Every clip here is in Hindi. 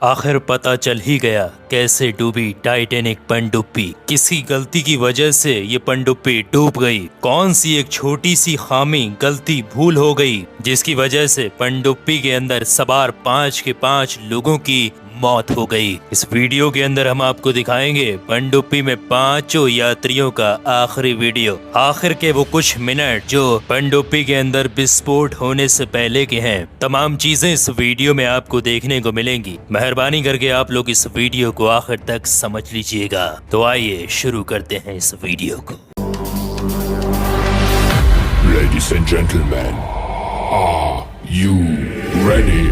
आखिर पता चल ही गया कैसे डूबी टाइटैनिक पनडुब्बी। किसी गलती की वजह से ये पनडुब्बी डूब गई। कौन सी एक छोटी सी खामी, गलती, भूल हो गई जिसकी वजह से पनडुब्बी के अंदर सवार 5 के 5 लोगों की मौत हो गई। इस वीडियो के अंदर हम आपको दिखाएंगे पनडुब्बी में 5 यात्रियों का आखिरी वीडियो। आखिर के वो कुछ मिनट जो पनडुब्बी के अंदर विस्फोट होने से पहले के हैं। तमाम चीजें इस वीडियो में आपको देखने को मिलेंगी। मेहरबानी करके आप लोग इस वीडियो को आखिर तक समझ लीजिएगा। तो आइए शुरू करते हैं इस वीडियो को। Ladies and gentlemen, are you ready?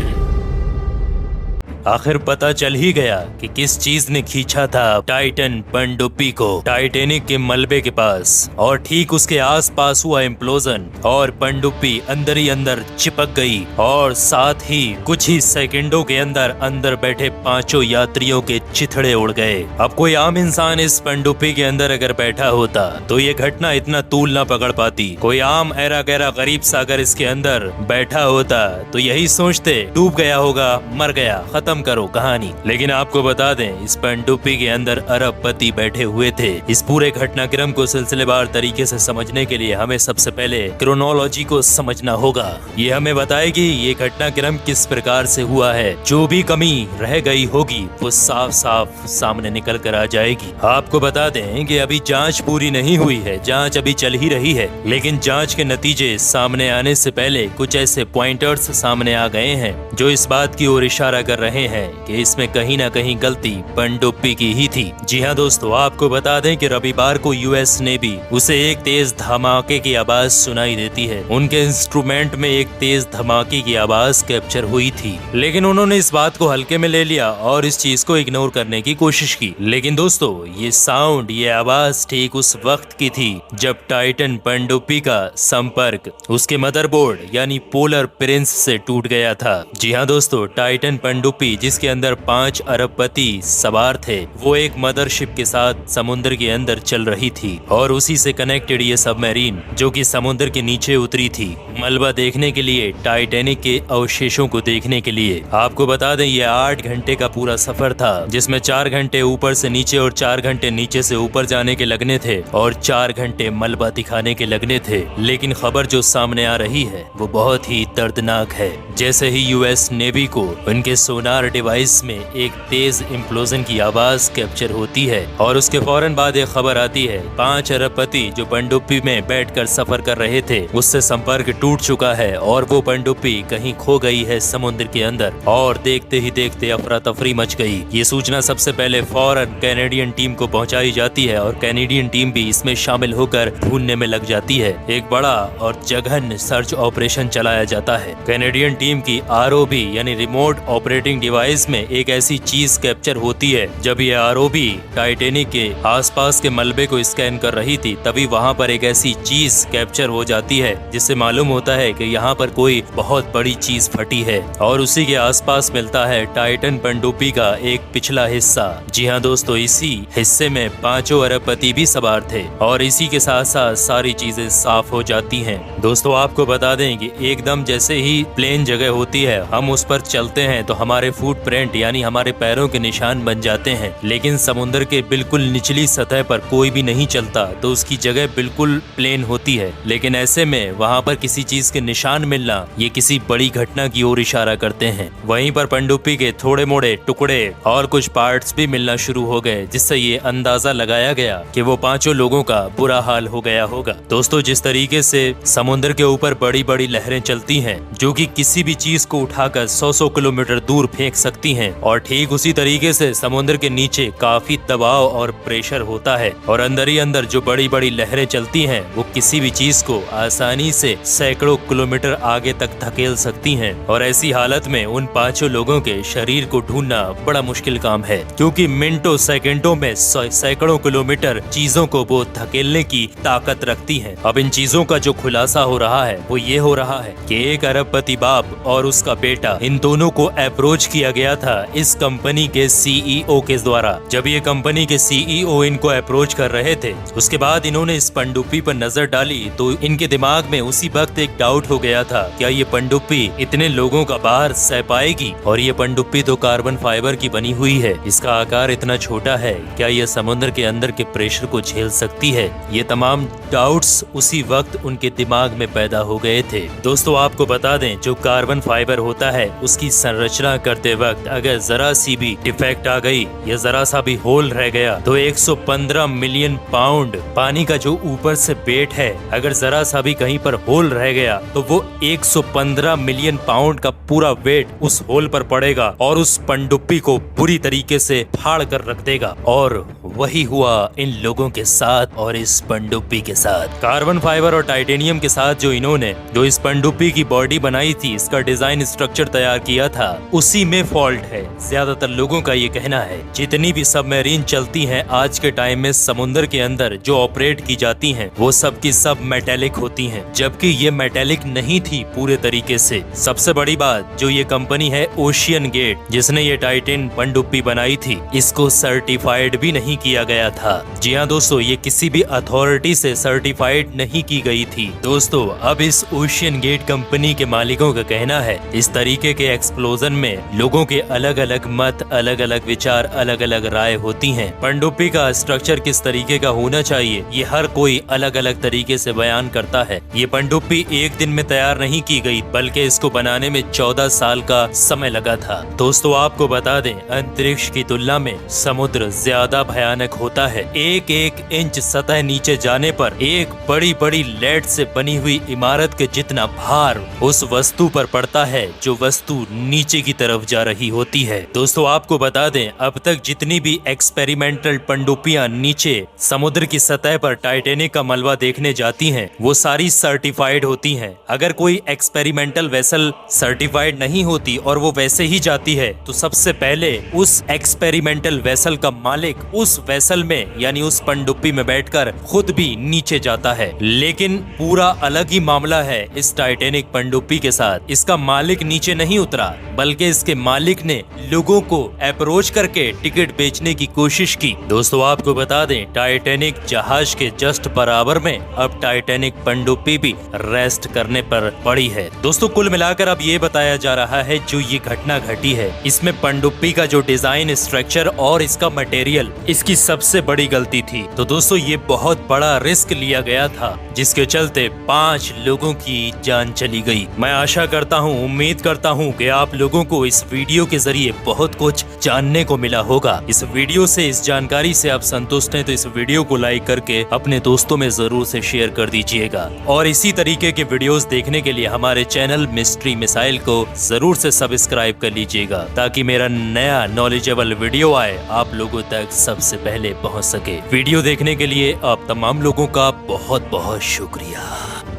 आखिर पता चल ही गया कि किस चीज ने खींचा था टाइटन पनडुब्बी को टाइटैनिक के मलबे के पास, और ठीक उसके आसपास हुआ इम्प्लोजन और पनडुब्बी अंदर ही अंदर चिपक गई और साथ ही कुछ ही सेकंडों के अंदर अंदर बैठे 5 यात्रियों के चिथड़े उड़ गए। अब कोई आम इंसान इस पनडुब्बी के अंदर अगर बैठा होता तो ये घटना इतना तूल न पकड़ पाती। कोई आम ऐरा गैरा गरीब सा अगर इसके अंदर बैठा होता तो यही सोचते डूब गया होगा, मर गया, खत्म करो कहानी। लेकिन आपको बता दें इस पनडुब्बी के अंदर अरबपति बैठे हुए थे। इस पूरे घटनाक्रम को सिलसिलेवार तरीके से समझने के लिए हमें सबसे पहले क्रोनोलॉजी को समझना होगा। ये हमें बताएगी ये घटनाक्रम किस प्रकार से हुआ है। जो भी कमी रह गई होगी वो साफ साफ सामने निकल कर आ जाएगी। आपको बता दें कि अभी जांच पूरी नहीं हुई है, जांच अभी चल ही रही है, लेकिन जांच के नतीजे सामने आने से पहले कुछ ऐसे पॉइंटर्स सामने आ गए हैं जो इस बात की ओर इशारा कर रहे हैं कि इसमें कहीं ना कहीं गलती पनडुब्बी की ही थी। जी हाँ दोस्तों, आपको बता दें कि रविवार को यूएस नेवी उसे एक तेज धमाके की आवाज सुनाई देती है। उनके इंस्ट्रूमेंट में एक तेज धमाके की आवाज कैप्चर हुई थी, लेकिन उन्होंने इस बात को हल्के में ले लिया और इस चीज को इग्नोर करने की कोशिश की। लेकिन दोस्तों ये साउंड, ये आवाज ठीक उस वक्त की थी जब टाइटन पनडुब्बी का संपर्क उसके मदरबोर्ड यानी पोलर प्रिंस से टूट गया था। जी हाँ दोस्तों, टाइटन पनडुब्बी जिसके अंदर 5 अरबपति सवार थे वो एक मदरशिप के साथ समुद्र के अंदर चल रही थी और उसी से कनेक्टेड ये सबमरीन जो कि समुद्र के नीचे उतरी थी मलबा देखने के लिए, टाइटैनिक के अवशेषों को देखने के लिए। आपको बता दें ये 8 घंटे का पूरा सफर था जिसमें 4 घंटे ऊपर से नीचे और 4 घंटे नीचे से ऊपर जाने के लगने थे और 4 घंटे मलबा दिखाने के लगने थे। लेकिन खबर जो सामने आ रही है वो बहुत ही दर्दनाक है। जैसे ही यूएस नेवी को उनके सोनार डिवाइस में एक तेज इम्प्लोजन की आवाज कैप्चर होती है और उसके फौरन बाद एक खबर आती है 5 अरबपति जो पनडुब्बी में बैठकर सफर कर रहे थे उससे संपर्क टूट चुका है और वो पनडुब्बी कहीं खो गई है समुद्र के अंदर। और देखते ही देखते अफरा तफरी मच गई। ये सूचना सबसे पहले फौरन कैनेडियन टीम को पहुंचाई जाती है और कैनेडियन टीम भी इसमें शामिल होकर ढूंढने में लग जाती है। एक बड़ा और जघन्य सर्च ऑपरेशन चलाया जाता है। कैनेडियन टीम की आरओबी यानी रिमोट ऑपरेटिंग डिवाइस में एक ऐसी चीज कैप्चर होती है। जब ये आरओबी टाइटैनिक के आसपास के मलबे को स्कैन कर रही थी तभी वहां पर एक ऐसी चीज कैप्चर हो जाती है जिससे मालूम होता है कि यहाँ पर कोई बहुत बड़ी चीज फटी है और उसी के आसपास मिलता है टाइटन पनडुब्बी का एक पिछला हिस्सा। जी हाँ दोस्तों, इसी हिस्से में 5 अरबपति भी सवार थे और इसी के साथ साथ सारी चीजें साफ हो जाती हैं। दोस्तों आपको बता दें कि एकदम जैसे ही प्लेन जगह होती है हम उस पर चलते हैं तो हमारे फुटप्रिंट यानी हमारे पैरों के निशान बन जाते हैं, लेकिन समुद्र के बिल्कुल निचली सतह पर कोई भी नहीं चलता तो उसकी जगह बिल्कुल प्लेन होती है। लेकिन ऐसे में वहाँ पर किसी चीज के निशान मिलना ये किसी बड़ी घटना की ओर इशारा करते हैं। वहीं पर पनडुब्बी के थोड़े मोड़े टुकड़े और कुछ पार्ट्स भी मिलना शुरू हो गए जिससे ये अंदाजा लगाया गया कि वो 5 लोगों का बुरा हाल हो गया होगा। दोस्तों जिस तरीके से समुद्र के ऊपर बड़ी बड़ी लहरें चलती हैं जो कि किसी भी चीज को उठाकर 100 किलोमीटर दूर फेंक सकती हैं, और ठीक उसी तरीके से समुद्र के नीचे काफी दबाव और प्रेशर होता है और अंदर ही अंदर जो बड़ी बड़ी लहरें चलती हैं वो किसी भी चीज को आसानी से सैकड़ों किलोमीटर आगे तक धकेल सकती हैं। और ऐसी हालत में उन 5 लोगों के शरीर को ढूंढना बड़ा मुश्किल काम है क्योंकि मिनटों सेकंडों में सैकड़ों किलोमीटर चीजों को वो धकेलने की ताकत रखती हैं। अब इन चीजों का जो खुलासा हो रहा है वो ये हो रहा है कि एक अरबपति बाप और उसका बेटा इन दोनों को अप्रोच किया गया था इस कंपनी के सीईओ के द्वारा। जब ये कंपनी के सीईओ इनको अप्रोच कर रहे थे, उसके बाद इन्होंने इस पनडुब्बी पर नजर डाली तो इनके दिमाग में उसी वक्त एक डाउट हो गया था, क्या ये पनडुब्बी इतने लोगों का भार सह पाएगी? और ये पनडुब्बी तो कार्बन फाइबर की बनी हुई है, इसका आकार इतना छोटा है, क्या ये समुद्र के अंदर के प्रेशर को झेल सकती है? ये तमाम डाउट्स उसी वक्त उनके दिमाग में पैदा हो गए थे। दोस्तों आपको बता दें, जो कार्बन फाइबर होता है उसकी संरचना करते वक्त अगर जरा सी भी डिफेक्ट आ गई या जरा सा भी होल रह गया तो 115 मिलियन पाउंड पानी का जो ऊपर से वेट है, अगर जरा सा भी कहीं पर होल रह गया तो वो 115 मिलियन पाउंड का पूरा वेट उस होल पर पड़ेगा और उस पनडुब्बी को बुरी तरीके से फाड़ कर रख देगा। और वही हुआ इन लोगों के साथ और इस पनडुब्बी के साथ। कार्बन फाइबर और टाइटेनियम के साथ जो इस पनडुब्बी की बॉडी बनाई थी, इसका डिजाइन स्ट्रक्चर तैयार किया था, उसी में फॉल्ट है। ज्यादातर लोगों का ये कहना है जितनी भी सबमरीन चलती हैं आज के टाइम में समुद्र के अंदर जो ऑपरेट की जाती हैं वो सब की सब मेटेलिक होती हैं, जबकि ये मेटेलिक नहीं थी पूरे तरीके से। सबसे बड़ी बात, जो ये कंपनी है ओशियन गेट, जिसने ये टाइटन पनडुब्बी बनाई थी, इसको सर्टिफाइड भी नहीं किया गया था। जी हाँ दोस्तों, ये किसी भी अथॉरिटी से सर्टिफाइड नहीं की गई थी। दोस्तों अब इस ओशियन गेट कंपनी के मालिकों का कहना है इस तरीके के एक्सप्लोजन में लोगों के अलग अलग मत, अलग अलग विचार, अलग अलग राय होती हैं। पनडुब्बी का स्ट्रक्चर किस तरीके का होना चाहिए ये हर कोई अलग अलग तरीके से बयान करता है। ये पनडुब्बी एक दिन में तैयार नहीं की गई, बल्कि इसको बनाने में 14 साल का समय लगा था। दोस्तों आपको बता दें, अंतरिक्ष की तुलना में समुद्र ज्यादा भयानक होता है। एक एक इंच सतह नीचे जाने पर एक बड़ी बड़ी लेड से बनी हुई इमारत के जितना भार उस वस्तु पर पड़ता है जो वस्तु नीचे की तरफ जा रही होती है। दोस्तों आपको बता दें, अब तक जितनी भी एक्सपेरिमेंटल पनडुब्बियां नीचे समुद्र की सतह पर टाइटेनिक का मलबा देखने जाती हैं, वो सारी सर्टिफाइड होती हैं। अगर कोई एक्सपेरिमेंटल वेसल सर्टिफाइड नहीं होती और वो वैसे ही जाती है तो सबसे पहले उस एक्सपेरिमेंटल वेसल का मालिक उस वेसल में यानी उस पनडुब्बी में बैठकर खुद भी नीचे जाता है। लेकिन पूरा अलग ही मामला है इस टाइटेनिक पनडुब्बी के साथ। इसका मालिक नीचे नहीं उतरा, बल्कि इसके मालिक ने लोगों को अप्रोच करके टिकट बेचने की कोशिश की। दोस्तों आपको बता दें, टाइटेनिक जहाज के जस्ट बराबर में अब टाइटेनिक पनडुब्बी भी रेस्ट करने पर पड़ी है। दोस्तों कुल मिलाकर अब ये बताया जा रहा है जो ये घटना घटी है, इसमें पनडुब्बी का जो डिजाइन, स्ट्रक्चर और इसका मटेरियल, इसकी सबसे बड़ी गलती थी। तो दोस्तों ये बहुत बड़ा रिस्क लिया गया था जिसके चलते 5 लोगों की जान चली गई। मैं आशा करता हूँ, उम्मीद करता हूँ कि आप लोगों को इस वीडियो के जरिए बहुत कुछ जानने को मिला होगा। इस वीडियो से, इस जानकारी से आप संतुष्ट हैं तो इस वीडियो को लाइक करके अपने दोस्तों में जरूर से शेयर कर दीजिएगा। और इसी तरीके के वीडियोस देखने के लिए हमारे चैनल मिस्ट्री मिसाइल को जरूर से सब्सक्राइब कर लीजिएगा, ताकि मेरा नया नॉलेजेबल वीडियो आए आप लोगों तक सबसे पहले पहुंच सके। वीडियो देखने के लिए आप तमाम लोगों का बहुत बहुत शुक्रिया।